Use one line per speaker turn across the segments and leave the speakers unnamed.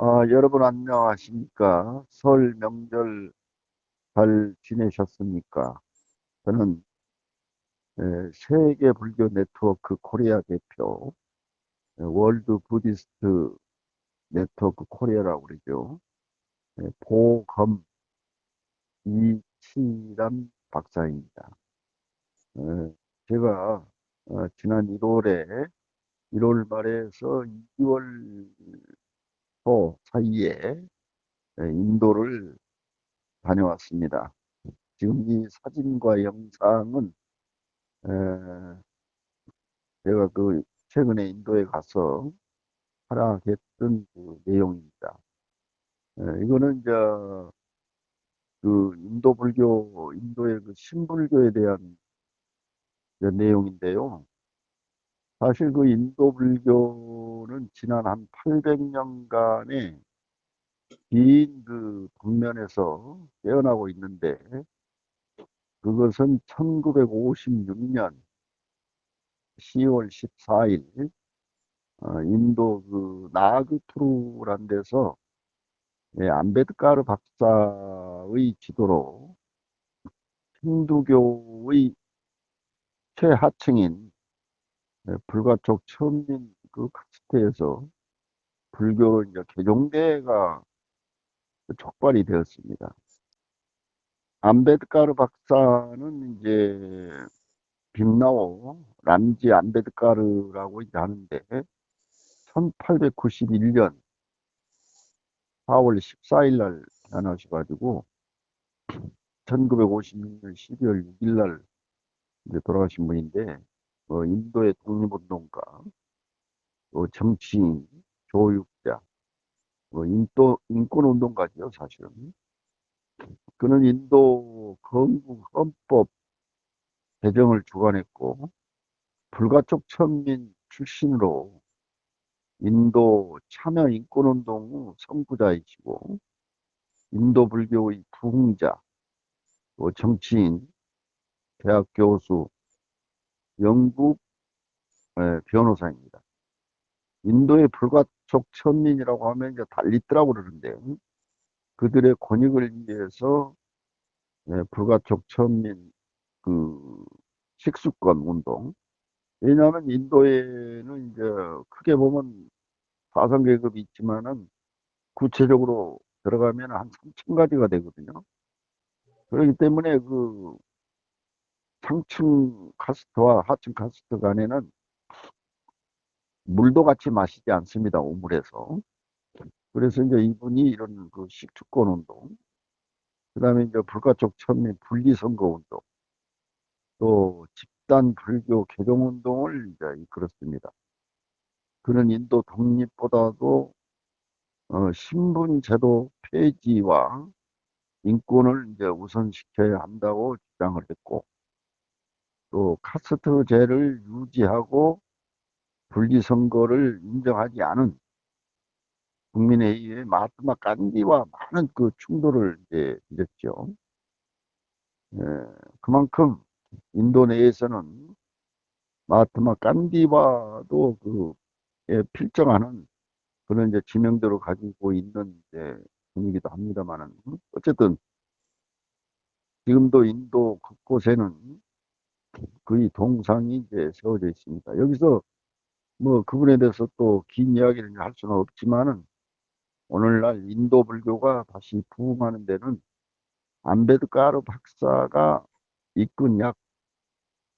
여러분 안녕하십니까? 설 명절 잘 지내셨습니까? 저는 세계 불교 네트워크 코리아 대표, 월드 부디스트 네트워크 코리아라고 그러죠. 보검 이치란 박사입니다. 에, 제가 지난 1월 말에서 2월 초 사이에 인도를 다녀왔습니다. 지금 이 사진과 영상은 에, 제가 최근에 인도에 가서 활약했던 그 내용입니다. 이거는 인도 불교, 인도의 그 신불교에 대한 내용인데요. 사실 그 인도 불교는 지난 한 800년간의 긴 그 국면에서 깨어나고 있는데, 그것은 1956년 10월 14일 인도 그 나그푸르란 데서 암베드카르 박사의 지도로 힌두교의 최하층인 불가촉 천민 그 카스트에서 불교 이제 개종대가 촉발이 되었습니다. 암베드카르 박사는 이제 빔나오 람지 암베드카르라고 이제 하는데 1891년 4월 14일 날 태어나셔가지고 1956년 12월 6일 날 이제 돌아가신 분인데 인도의 독립운동가, 정치인, 교육자, 인권운동가죠, 사실은. 그는 인도 건국 헌법 개정을 주관했고, 불가촉 천민 출신으로 인도 참여 인권운동 선구자이시고, 인도 불교의 부흥자, 정치인, 대학 교수, 영국 변호사입니다. 인도의 불가촉 천민이라고 하면 이제 달리트라고 그러는데, 그들의 권익을 위해서 불가촉 천민 그 식수권 운동. 왜냐하면 인도에는 이제 크게 보면 사상 계급이 있지만은 구체적으로 들어가면 한 3천 가지가 되거든요. 그렇기 때문에 그 상층 카스트와 하층 카스트 간에는 물도 같이 마시지 않습니다. 우물에서. 그래서 이제 이분이 이런 그 식주권 운동, 그다음에 이제 불가촉 천민 분리선거 운동, 또 집단 불교 개종 운동을 이제 이끌었습니다. 그는 인도 독립보다도 신분 제도 폐지와 인권을 이제 우선시켜야 한다고 주장을 했고, 또 카스트제를 유지하고 분리선거를 인정하지 않은 국민회의의 마하트마 간디와 많은 그 충돌을 이제 빚었죠. 예, 그만큼 인도 내에서는 마하트마 간디와도 필정하는 그런 이제 지명도를 가지고 있는 이제 분이기도 합니다만은 어쨌든 지금도 인도 곳곳에는 그의 동상이 이제 세워져 있습니다. 여기서 뭐 그분에 대해서 또 긴 이야기를 할 수는 없지만은 오늘날 인도 불교가 다시 부흥하는 데는 암베드카르 박사가 이끈 약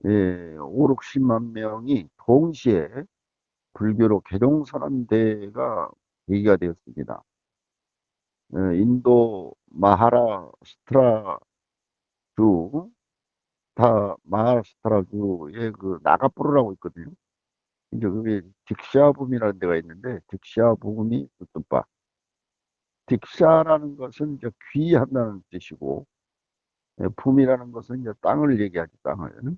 5, 60만 명이 동시에 불교로 개종선언 대회가 계기가 되었습니다. 인도 마하라스트라주, 마하라스트라주에 그 나가푸르라고 있거든요. 이제 그게 딕샤붐이라는 데가 있는데 딕샤붐이 뜻바 딕샤라는 것은 이제 귀한다는 뜻이고 품이라는 것은 이제 땅을 얘기하지 땅을.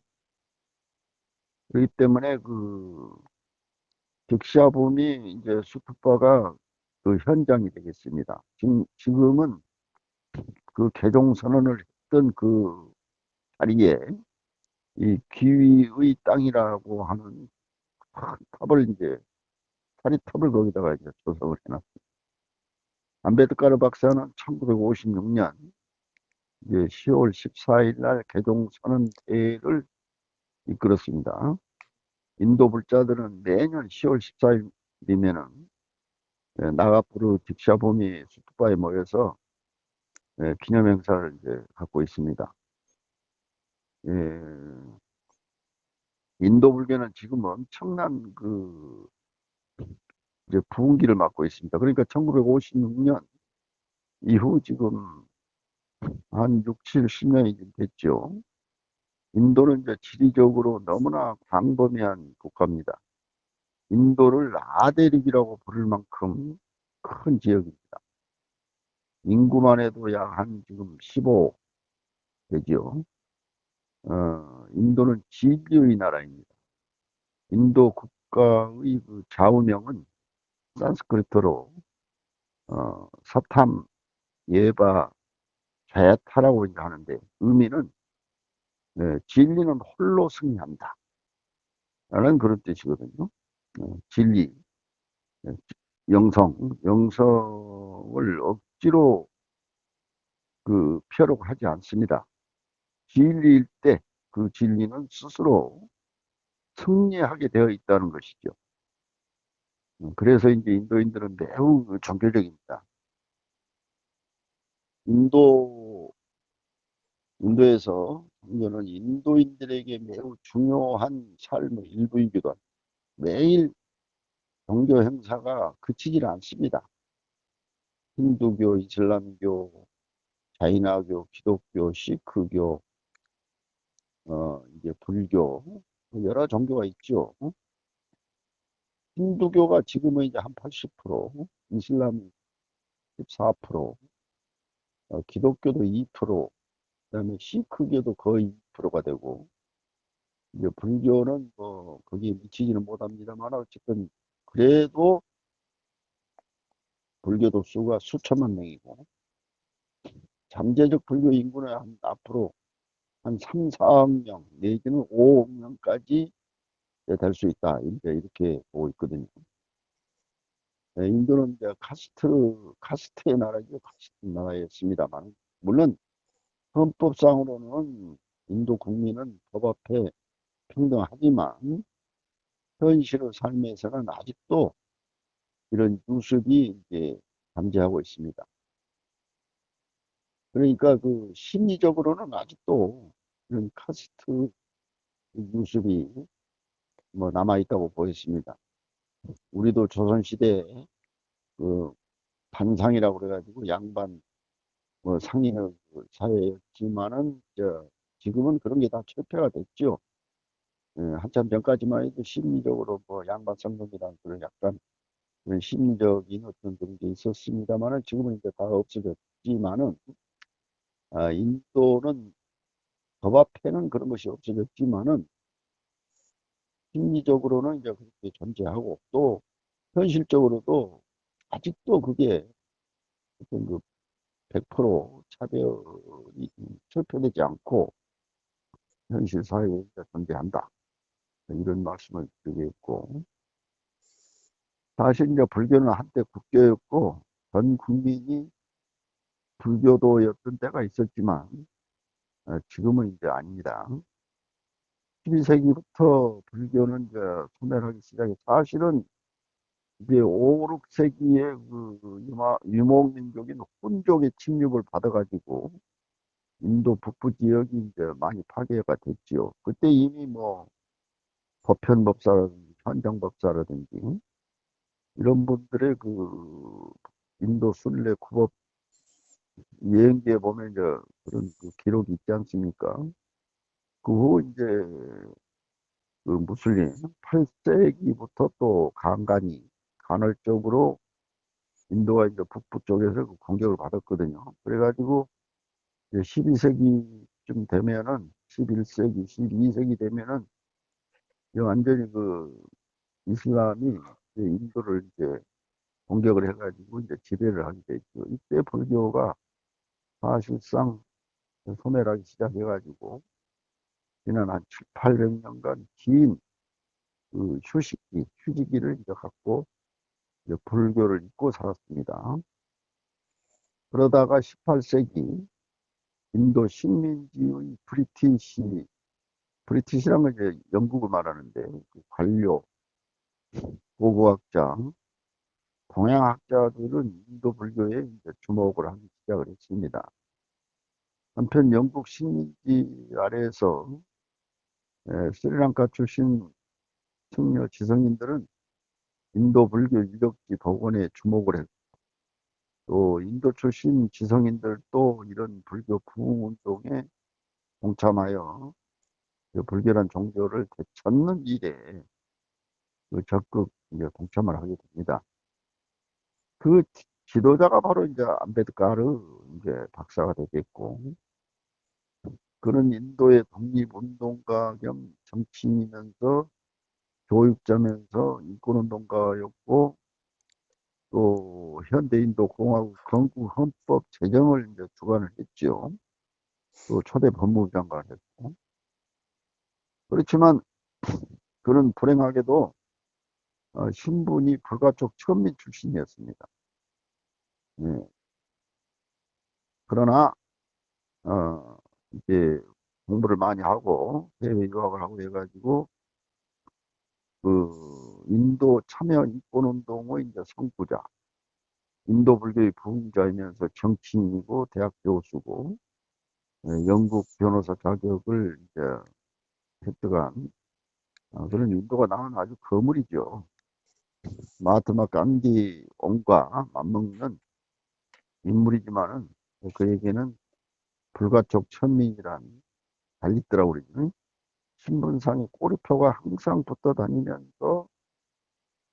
그렇기 때문에 그 딕샤붐이 이제 수투파가 그 현장이 되겠습니다. 지금은 그 개종 선언을 했던 그 자리에 이 기위의 땅이라고 하는 큰 탑을 이제 사리탑을 거기다가 이제 조성을 해놨습니다. 안베드카르 박사는 1956년 이제 10월 14일 날 개종 선언회를 이끌었습니다. 인도 불자들은 매년 10월 14일이면은 나가푸르 딕샤보미 수투바에 모여서 기념 행사를 이제 갖고 있습니다. 예, 인도 불교는 지금 엄청난 이제 부흥기를 맞고 있습니다. 그러니까 1956년 이후 지금 한 6, 70년이 됐죠. 인도는 이제 지리적으로 너무나 광범위한 국가입니다. 인도를 아대륙이라고 부를 만큼 큰 지역입니다. 인구만 해도 약 한 지금 15 되죠. 인도는 진리의 나라입니다. 인도 국가의 그 좌우명은 산스크리트로 사탐 예바 자야타라고 이제 하는데 의미는 진리는 홀로 승리한다 라는 그런 뜻이거든요. 진리, 네, 영성을 억지로 펴려고 하지 않습니다. 진리일 때 그 진리는 스스로 승리하게 되어 있다는 것이죠. 그래서 이제 인도인들은 매우 종교적입니다. 인도, 인도에서 종교는 인도인들에게 매우 중요한 삶의 일부이기도 합니다. 매일 종교 행사가 그치질 않습니다. 힌두교, 이슬람교, 자이나교, 기독교, 시크교, 이제 불교, 여러 종교가 있죠. 힌두교가 지금은 이제 한 80%, 이슬람이 14%, 기독교도 2%, 그다음에 시크교도 거의 2%가 되고, 이제 불교는 뭐 거기에 미치지는 못합니다만 어쨌든 그래도 불교도 수가 수천만 명이고 잠재적 불교 인구는 한 앞으로 한 3, 4억 명 내지는 5억 명까지 될 수 있다. 이렇게 보고 있거든요. 인도는 이제 카스트의 나라죠. 카스트 나라였습니다만 물론 헌법상으로는 인도 국민은 법 앞에 평등하지만 현실의 삶에서는 아직도 이런 유습이 이제 존재하고 있습니다. 그러니까 그 심리적으로는 아직도 이런 카스트 유습이 뭐 남아 있다고 보였습니다. 우리도 조선시대에 그 반상이라고 그래가지고 양반 뭐 상인의 사회였지만은 지금은 그런 게 다 철폐가 됐죠. 한참 전까지만 해도 심리적으로 뭐 양반 성공이라는 그런 약간 그런 심리적인 어떤 그런 게 있었습니다만은 지금은 이제 다 없어졌지만은 인도는 법 앞에는 그런 것이 없어졌지만은 심리적으로는 이제 그렇게 존재하고 또 현실적으로도 아직도 그게 어떤 그 100% 차별이 철폐되지 않고 현실 사회에 이제 존재한다. 이런 말씀을 드리겠고 사실 이제 불교는 한때 국교였고 전 국민이 불교도였던 때가 있었지만 지금은 이제 아닙니다. 12세기부터 불교는 이제 소멸하기 시작해 사실은 이제 5, 6세기에 유목민족인 훈족의 침입을 받아가지고 인도 북부 지역이 이제 많이 파괴가 됐지요. 그때 이미 뭐 법현법사라든지 현정법사라든지 이런 분들의 인도 순례 구법 여행기에 보면 이제 그런 기록이 있지 않습니까? 그 후 이제 무슬림 8세기부터 또 간헐적으로 인도가 이제 북부 쪽에서 그 공격을 받았거든요. 그래가지고 이제 12세기쯤 되면은 11세기, 12세기 되면은 이제 완전히 이슬람이 이제 인도를 이제 공격을 해가지고 이제 지배를 하게 됐죠. 이때 불교가 사실상 소멸하기 시작해가지고 지난 한 7, 800년간 긴 휴지기를 이제 갖고 이제 불교를 잊고 살았습니다. 그러다가 18세기 인도 식민지의 브리티시란 건 이제 영국을 말하는데, 그 관료, 고고학자, 동양학자들은 인도 불교에 이제 주목을 하기 시작을 했습니다. 한편 영국 식민지 아래에서 스리랑카 출신 승려 지성인들은 인도 불교 유적지 복원에 주목을 했고, 또 인도 출신 지성인들도 이런 불교 부흥 운동에 동참하여 그 불교란 종교를 되찾는 일에 그 적극 이제 동참을 하게 됩니다. 그 지도자가 바로 이제 안베드카르 이제 박사가 되겠고, 그는 인도의 독립운동가 겸 정치인이면서 교육자면서 인권운동가였고, 또 현대인도 공화국 건국 헌법 제정을 이제 주관을 했죠. 또 초대 법무부 장관을 했고. 그렇지만 그는 불행하게도 신분이 불가촉 천민 출신이었습니다. 예. 그러나 어, 이제 공부를 많이 하고 해외 유학을 하고 해가지고 그 인도 참여 인권 운동의 이제 선구자, 인도 불교의 부흥자이면서 정치인이고 대학 교수고 영국 변호사 자격을 이제 획득한 그런 인도가 낳은 아주 거물이죠. 마하트마 간디옹과 맞먹는 인물이지만은 그에게는 불가촉 천민이란 달리더라고 그러죠. 신분상의 꼬리표가 항상 붙어 다니면서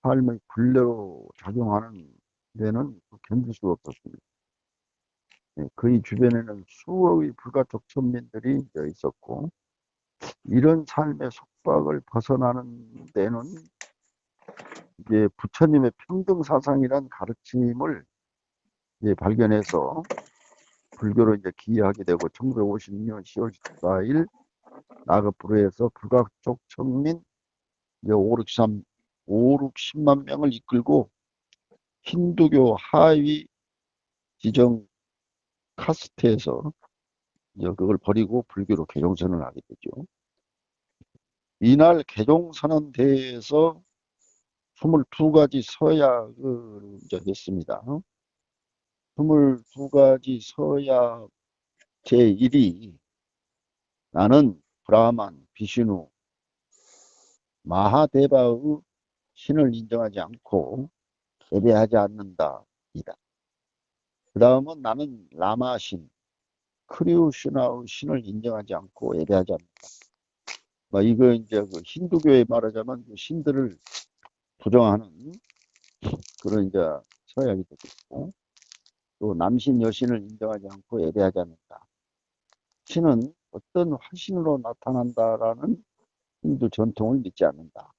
삶의 굴레로 작용하는 데는 견딜 수가 없었습니다. 그의 주변에는 수억의 불가촉 천민들이 이제 있었고, 이런 삶의 속박을 벗어나는 데는 이제 부처님의 평등 사상이란 가르침을 이제 발견해서 불교로 이제 기여하게 되고, 1956년 10월 14일 나그푸르에서 불가촉 천민 이제 5, 6, 10만 명을 이끌고 힌두교 하위 지정 카스트에서 이제 그걸 버리고 불교로 개종선언을 하게 되죠. 이날 개종선언 대회에서 22가지 서약을 이제 했습니다. 22가지 서약 제1이 나는 브라만, 비슈누, 마하데바의 신을 인정하지 않고 예배하지 않는다. 이다. 그 다음은 나는 라마신, 크리우슈나의 신을 인정하지 않고 예배하지 않는다. 이거 이제 그 힌두교에 말하자면 그 신들을 부정하는 그런 이제 서약이 되겠고, 또 남신 여신을 인정하지 않고 예배하지 않는다. 신은 어떤 화신으로 나타난다라는 힌두 전통을 믿지 않는다.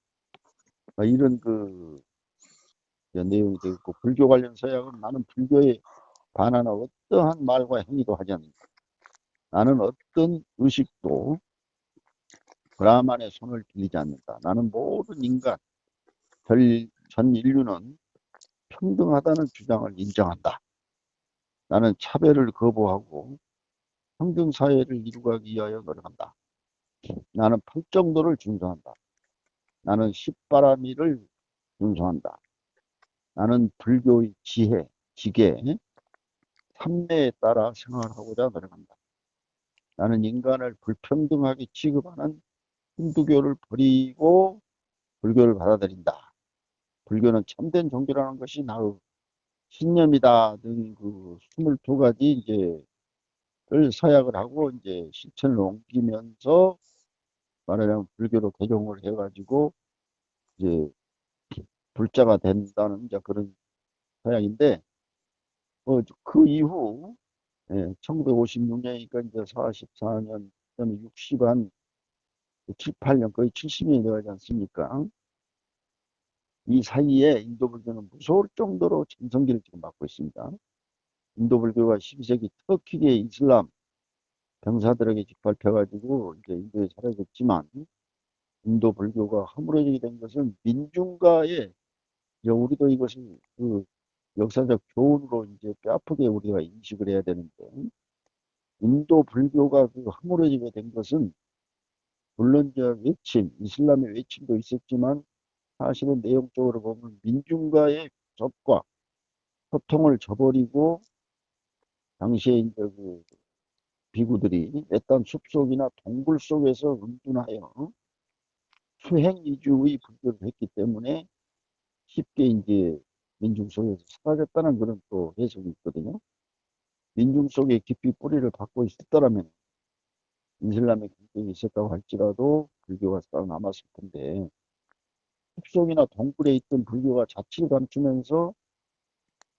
이런 그 내용이 되겠고, 불교 관련 서약은 나는 불교에 반하는 어떠한 말과 행위도 하지 않는다. 나는 어떤 의식도 브라만의 손을 빌리지 않는다. 나는 모든 인간, 전 인류는 평등하다는 주장을 인정한다. 나는 차별을 거부하고 평등사회를 이루기 위하여 노력한다. 나는 팔정도를 준수한다. 나는 십바라미를 준수한다. 나는 불교의 지혜, 지계, 삼매에 따라 생활하고자 노력한다. 나는 인간을 불평등하게 취급하는 힌두교를 버리고 불교를 받아들인다. 불교는 참된 종교라는 것이 나의 신념이다 등 그 22가지 이제를 서약을 하고 이제 실천을 옮기면서 말하자면 불교로 개종을 해가지고 이제 불자가 된다는 이제 그런 서약인데 그 이후 1956년이니까 이제 44년 그다음에 60한 7, 8년 거의 70년이 되지 않습니까? 이 사이에 인도 불교는 무서울 정도로 전성기를 지금 맞고 있습니다. 인도 불교가 12세기 터키계 이슬람 병사들에게 짓밟혀가지고 이제 인도에 사라졌지만 인도 불교가 허물어지게 된 것은 민중가의 우리도 이것을 그 역사적 교훈으로 이제 뼈아프게 우리가 인식을 해야 되는데, 인도 불교가 그 허물어지게 된 것은 물론 저 외침, 이슬람의 외침도 있었지만 사실은 내용적으로 보면 민중과의 접과 소통을 저버리고 당시에 이제 그 비구들이 외딴 숲속이나 동굴 속에서 은둔하여 수행 위주의 불교를 했기 때문에 쉽게 이제 민중 속에서 사라졌다는 그런 또 해석이 있거든요. 민중 속에 깊이 뿌리를 받고 있었더라면 이슬람의 경쟁이 있었다고 할지라도 불교가 살아남았을 텐데 숲속이나 동굴에 있던 불교가 자취를 감추면서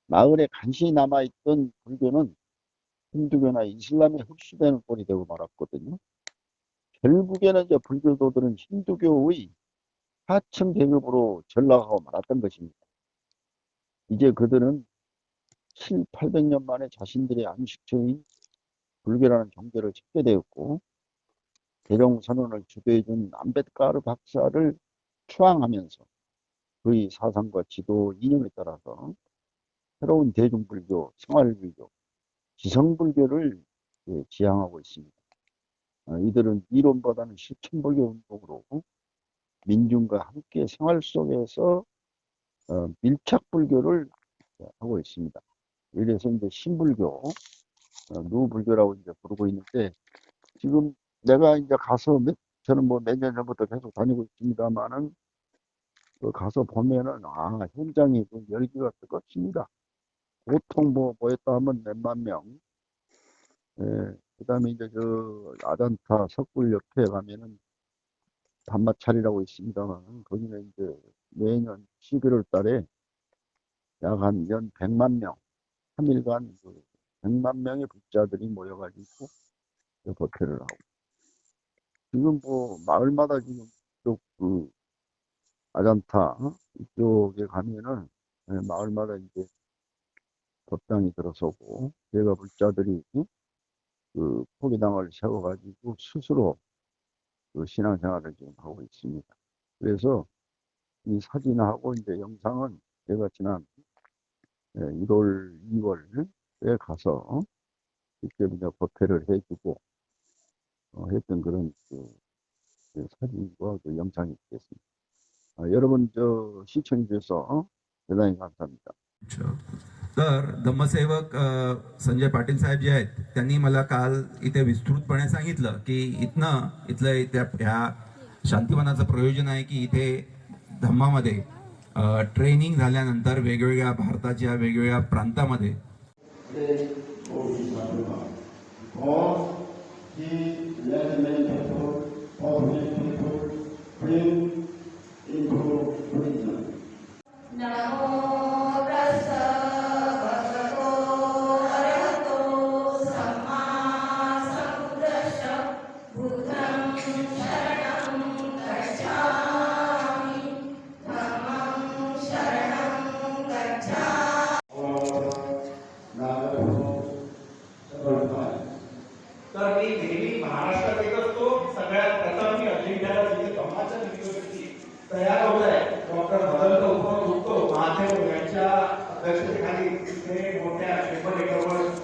마을에 간신히 남아있던 불교는 힌두교나 이슬람에 흡수되는 꼴이 되고 말았거든요. 결국에는 이제 불교도들은 힌두교의 하층 계급으로 전락하고 말았던 것입니다. 이제 그들은 7, 800년 만에 자신들의 안식처인 불교라는 종교를 찾게 되었고 대종선언을 주도해준 암베드카르 박사를 추앙하면서 그의 사상과 지도 이념에 따라서 새로운 대중불교, 생활불교, 지성불교를 지향하고 있습니다. 이들은 이론보다는 실천불교 운동으로 민중과 함께 생활 속에서 밀착불교를 하고 있습니다. 이래서 이제 신불교, 누불교라고 이제 부르고 있는데 지금 내가 이제 가서 저는 뭐 몇 년 전부터 계속 다니고 있습니다만은 가서 보면은 현장이 그 열기가 뜨겁습니다. 보통 뭐 모였다 하면 몇만 명. 예, 그다음에 이제 저 아잔타 석굴 옆에 가면은 단마찰이라고 있습니다만 거기는 이제 매년 11월 달에 약 한 연 100만 명, 3일간 그 100만 명의 불자들이 모여가지고 법회를 하고 지금 뭐 마을마다 지금 그 아잔타 이쪽에 가면은 마을마다 이제 법당이 들어서고 제가 불자들이 그 포기당을 세워가지고 스스로 그 신앙생활을 지금 하고 있습니다. 그래서 이 사진하고 이제 영상은 제가 지난 1월, 2월에 가서 직접 이제 법회를 해주고 했던 그런 그 사진과 그 영상이 있겠습니다. 여러분 저 시청해 주셔서 대단히 감사합니다.
तर धम्मसेवक संजय पाटील साहेब जे आहेत त्यांनी मला काल इथे विस्तृतपणे सांगितलं की इथलं ह्या शांतिवनाचं प्रयोजन आहे की इथे धम्मामध्ये ट्रेनिंग झाल्यानंतर वेगवेगळ्या भारताच्या वेगवेगळ्या प्रांतामध्ये
तर मी नेहमी महाराष्ट्रात येत असतो. सगळ्यात प्रथम मी अजिंठ्याला जिथे धम्माचंद युनिव्हर्सिटी तयार होत आहे डॉक्टर मदन उप महादेव यांच्या अध्यक्षतेखाली तिथे मोठ्या 100 एकरवर